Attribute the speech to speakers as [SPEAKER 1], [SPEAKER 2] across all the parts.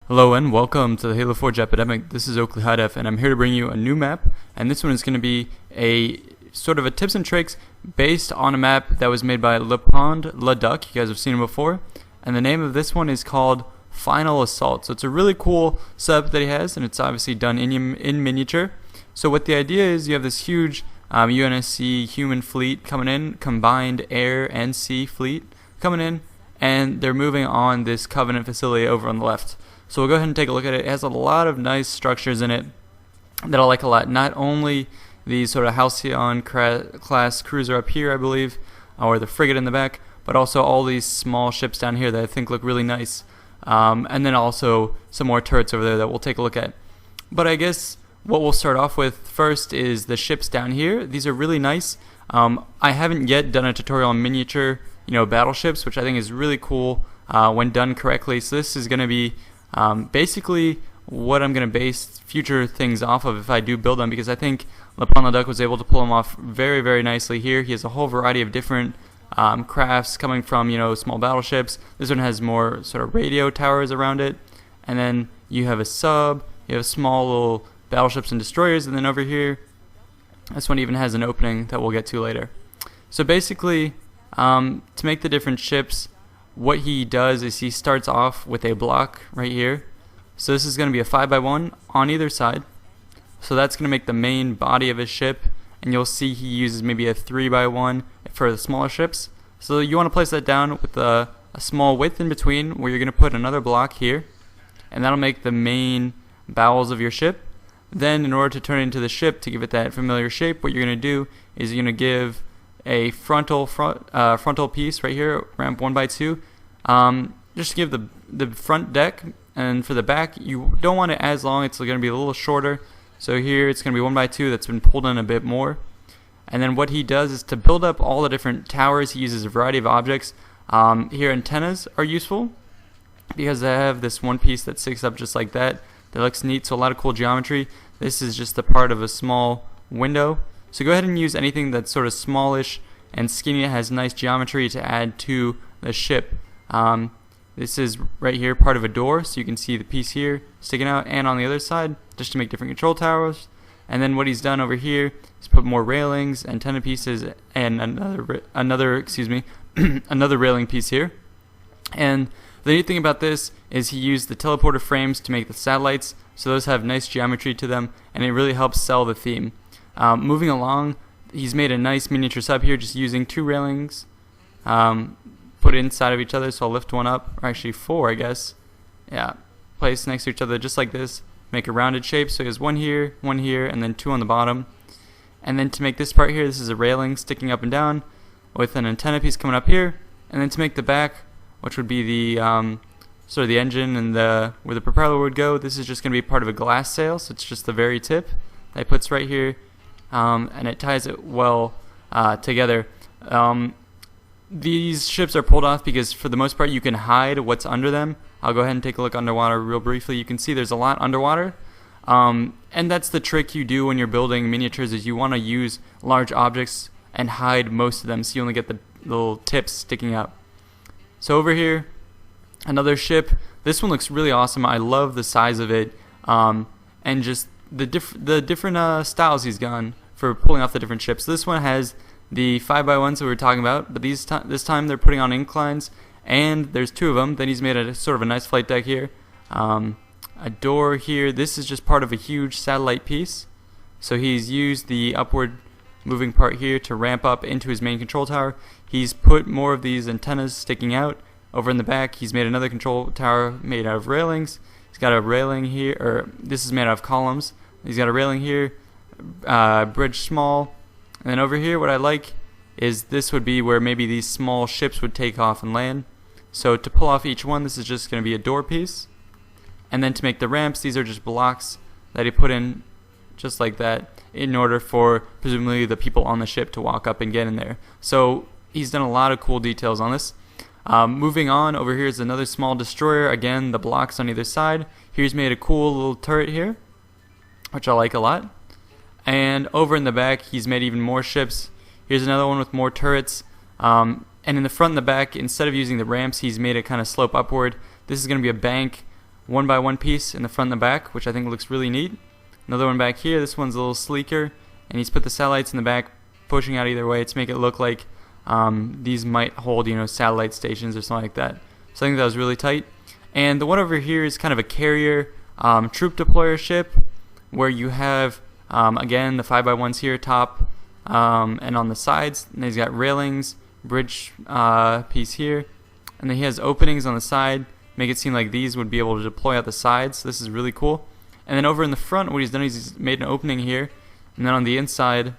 [SPEAKER 1] Hello and welcome to the Halo Forge Epidemic. This is Oakley HiDef and I'm here to bring you a new map, and this one is going to be a sort of a tips and tricks based on a map that was made by Le Pond Le Duc. You guys have seen it before, and the name of this one is called Final Assault. So it's a really cool setup that he has, and it's obviously done in miniature. So what the idea is, you have this huge UNSC human fleet coming in, combined air and sea fleet coming in, and they're moving on this Covenant facility over on the left. So we'll go ahead and take a look at it. It has a lot of nice structures in it that I like a lot. Not only the sort of Halcyon class cruiser up here, I believe, or the frigate in the back, but also all these small ships down here that I think look really nice. And then also some more turrets over there that we'll take a look at. But I guess what we'll start off with first is the ships down here. These are really nice. I haven't yet done a tutorial on miniature, battleships, which I think is really cool when done correctly. So this is going to be basically what I'm going to base future things off of if I do build them, because I think Le Pond Le Duc was able to pull them off very, very nicely here. He has a whole variety of different crafts coming from, small battleships. This one has more sort of radio towers around it, and then you have a sub, you have small little battleships and destroyers, and then over here, this one even has an opening that we'll get to later. So basically, to make the different ships, what he does is he starts off with a block right here. So this is going to be a 5x1 on either side. So that's going to make the main body of his ship, and you'll see he uses maybe a 3x1 for the smaller ships. So you want to place that down with a small width in between, where you're going to put another block here, and that'll make the main bowels of your ship. Then in order to turn it into the ship, to give it that familiar shape, what you're going to do is you're going to give a frontal piece right here, ramp 1x2, just to give the front deck, and for the back you don't want it as long, it's going to be a little shorter. So here it's going to be 1x2 that's been pulled in a bit more. And then what he does is to build up all the different towers, he uses a variety of objects. Here antennas are useful because they have this one piece that sticks up just like that. That looks neat, so a lot of cool geometry. This is just the part of a small window. So go ahead and use anything that's sort of smallish and skinny that has nice geometry to add to the ship. This is right here part of a door, so you can see the piece here sticking out, and on the other side, just to make different control towers. And then what he's done over here is put more railings, antenna pieces, and another railing piece here. And the neat thing about this is he used the teleporter frames to make the satellites, so those have nice geometry to them, and it really helps sell the theme. Moving along, he's made a nice miniature sub here, just using 2 railings put inside of each other. So I'll lift one up, or actually 4, I guess. Yeah, place next to each other just like this, make a rounded shape. So he has one here, and then 2 on the bottom. And then to make this part here, this is a railing sticking up and down with an antenna piece coming up here. And then to make the back, which would be the sort of the engine and where the propeller would go, this is just going to be part of a glass sail. So it's just the very tip that he puts right here, and it ties it well together. These ships are pulled off because for the most part you can hide what's under them. I'll go ahead and take a look underwater real briefly. You can see there's a lot underwater, and that's the trick you do when you're building miniatures, is you want to use large objects and hide most of them, so you only get the little tips sticking out. So over here, another ship. This one looks really awesome. I love the size of it, and just the different styles he's gone for pulling off the different ships. This one has the 5x1s that we were talking about, but this time they're putting on inclines, and there's 2 of them. Then he's made a sort of a nice flight deck here, a door here. This is just part of a huge satellite piece, so he's used the upward moving part here to ramp up into his main control tower. He's put more of these antennas sticking out. Over in the back, he's made another control tower made out of railings. He's got a railing here, or this is made out of columns. He's got a railing here, bridge small. And then over here, what I like is this would be where maybe these small ships would take off and land. So to pull off each one, this is just going to be a door piece. And then to make the ramps, these are just blocks that he put in just like that, in order for presumably the people on the ship to walk up and get in there. So he's done a lot of cool details on this. Moving on, over here is another small destroyer. Again, the blocks on either side. Here's made a cool little turret here, which I like a lot. And over in the back, he's made even more ships. Here's another one with more turrets. And in the front and the back, instead of using the ramps, he's made it kind of slope upward. This is going to be a bank 1x1 piece in the front and the back, which I think looks really neat. Another one back here. This one's a little sleeker, and he's put the satellites in the back, pushing out either way to make it look like these might hold, satellite stations or something like that. So I think that was really tight. And the one over here is kind of a carrier troop deployer ship, where you have again the 5x1s here top and on the sides. And he's got railings, bridge piece here, and then he has openings on the side, make it seem like these would be able to deploy out the sides. So this is really cool. And then over in the front, what he's done is he's made an opening here, and then on the inside,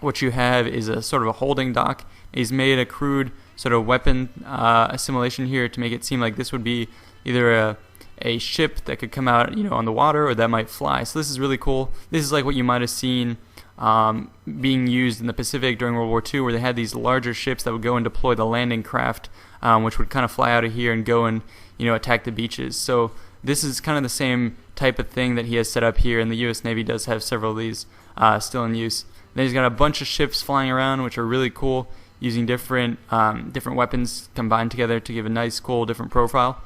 [SPEAKER 1] what you have is a sort of a holding dock. He's made a crude sort of weapon assimilation here to make it seem like this would be either a ship that could come out, on the water, or that might fly. So this is really cool. This is like what you might have seen being used in the Pacific during World War II, where they had these larger ships that would go and deploy the landing craft, which would kind of fly out of here and go and attack the beaches. So this is kind of the same type of thing that he has set up here, and the U.S. Navy does have several of these still in use. Then he's got a bunch of ships flying around, which are really cool, using different weapons combined together to give a nice, cool, different profile.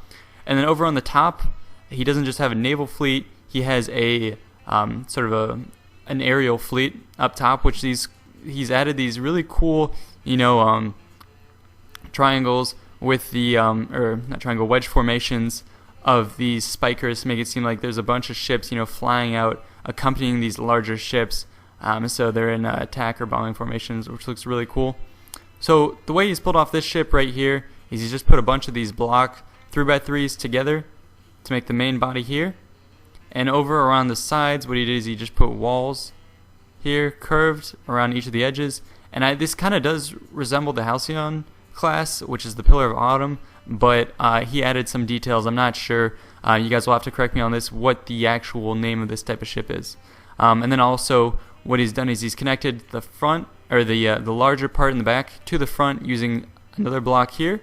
[SPEAKER 1] And then over on the top, he doesn't just have a naval fleet; he has a sort of an aerial fleet up top, which he's added these really cool, triangles with the or not triangle, wedge formations of these spikers to make it seem like there's a bunch of ships, flying out, accompanying these larger ships. So they're in attack or bombing formations, which looks really cool. So the way he's pulled off this ship right here is he's just put a bunch of these block 3x3s together to make the main body here. And over around the sides, what he did is he just put walls here, curved around each of the edges. And this kind of does resemble the Halcyon class, which is the Pillar of Autumn, but he added some details. I'm not sure. You guys will have to correct me on this, what the actual name of this type of ship is. And then also, what he's done is he's connected the front, or the larger part in the back, to the front using another block here.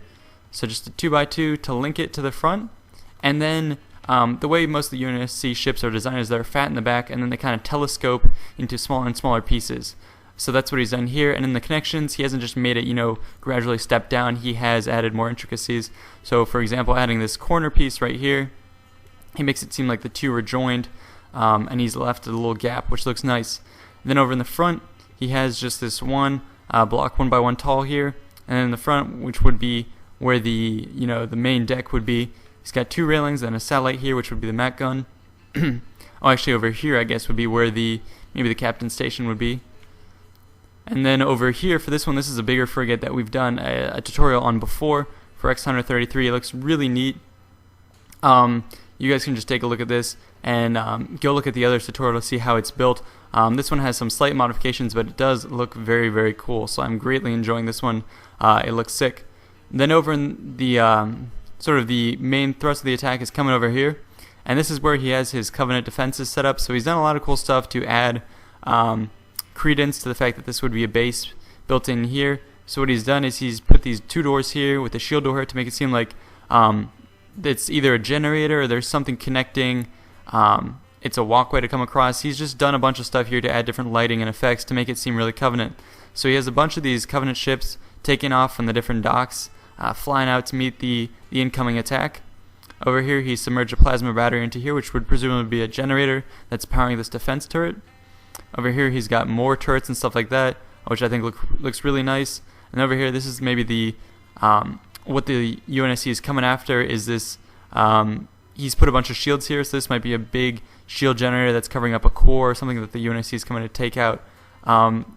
[SPEAKER 1] So just a 2x2 to link it to the front. And then the way most of the UNSC ships are designed is they're fat in the back, and then they kind of telescope into smaller and smaller pieces. So that's what he's done here. And in the connections, he hasn't just made it, gradually step down. He has added more intricacies. So for example, adding this corner piece right here, he makes it seem like the two are joined, and he's left a little gap, which looks nice. And then over in the front, he has just this one block 1x1 tall here, and then in the front, which would be where the the main deck would be, he's got two railings and a satellite here, which would be the MAC gun. Oh, actually over here, I guess, would be where maybe the captain's station would be. And then over here for this one, this is a bigger frigate that we've done a tutorial on before for X-133. It looks really neat. You guys can just take a look at this and go look at the other tutorial to see how it's built. This one has some slight modifications, but it does look very, very cool. So I'm greatly enjoying this one. It looks sick. Then over in the sort of the main thrust of the attack is coming over here, and this is where he has his Covenant defenses set up. So he's done a lot of cool stuff to add credence to the fact that this would be a base built in here. So what he's done is he's put these two doors here with a shield door to make it seem like it's either a generator or there's something connecting. It's a walkway to come across. He's just done a bunch of stuff here to add different lighting and effects to make it seem really Covenant. So he has a bunch of these Covenant ships taking off from the different docks, flying out to meet the incoming attack. Over here, he submerged a plasma battery into here, which would presumably be a generator that's powering this defense turret. Over here, he's got more turrets and stuff like that, which I think looks really nice. And over here, this is maybe the what the UNSC is coming after is this. He's put a bunch of shields here, so this might be a big shield generator that's covering up a core or something that the UNSC is coming to take out.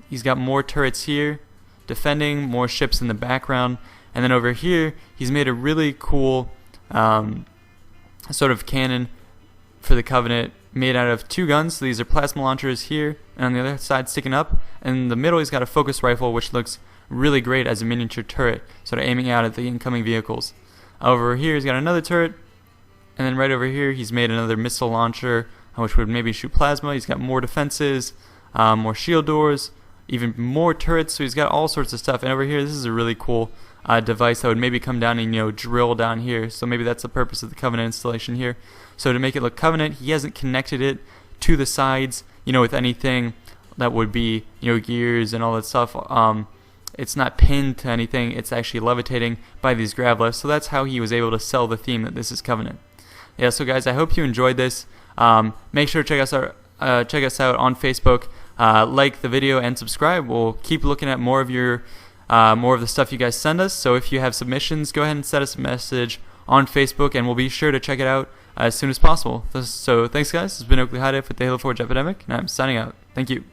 [SPEAKER 1] He's got more turrets here, defending, more ships in the background. And then over here, he's made a really cool sort of cannon for the Covenant made out of two guns. So these are plasma launchers here, and on the other side sticking up. And in the middle, he's got a focus rifle, which looks really great as a miniature turret, sort of aiming out at the incoming vehicles. Over here, he's got another turret. And then right over here, he's made another missile launcher, which would maybe shoot plasma. He's got more defenses, more shield doors, even more turrets. So he's got all sorts of stuff. And over here, this is a really cool device that would maybe come down and drill down here. So maybe that's the purpose of the Covenant installation here. So to make it look Covenant, he hasn't connected it to the sides, with anything that would be gears and all that stuff. It's not pinned to anything. It's actually levitating by these grav lifts. So that's how he was able to sell the theme that this is Covenant. yeah, so guys, I hope you enjoyed this. Make sure to check us out on Facebook. Like the video and subscribe. We'll keep looking at more of the stuff you guys send us. So if you have submissions, go ahead and send us a message on Facebook, and we'll be sure to check it out as soon as possible. So thanks, guys. This has been Oakley HiDef with the Halo Forge Epidemic, and I'm signing out. Thank you.